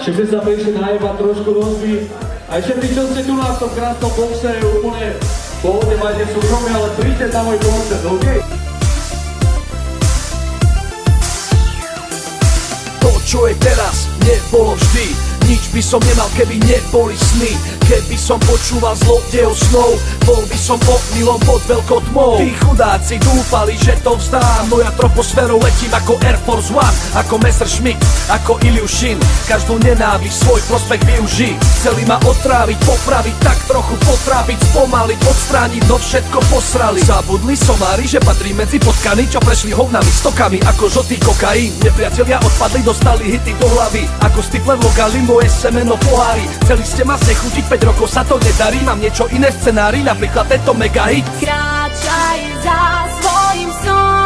Všetci sa prišli najebať trošku rozbiť. Aj všetci, čo ste tu na tom krásnom boxe, úplne pohodne máte súkromie, ale príďte na môj koncert, OK? To, čo je teraz, nebolo vždy. Nič by som nemal, keby neboli sny. Keby som počúval zlodejov snov, bol by som omylom pod veľkou tmou. Tí chudáci dúfali, že to vzdám, no ja troposférou letím ako Air Force One, ako Messerschmitt, ako Ilyushin. Každú nenávisť svoj prospekt využij. Chceli ma otráviť, popraviť, tak trochu potrápiť, spomaliť, odstrániť, no všetko posrali. Zabudli somári, že patrí medzi potkany, čo prešli hovnami stokami ako žltý kokain. Nepriatelia odpadli, dostali hity do hlavy ako Stifler Logali, moje semeno pohári. Chceli ste ma znechutiť, 5 rokov sa to nedarí. Mám niečo iné v scenári, napríklad tento mega hit. Kráčaj za svojím snom.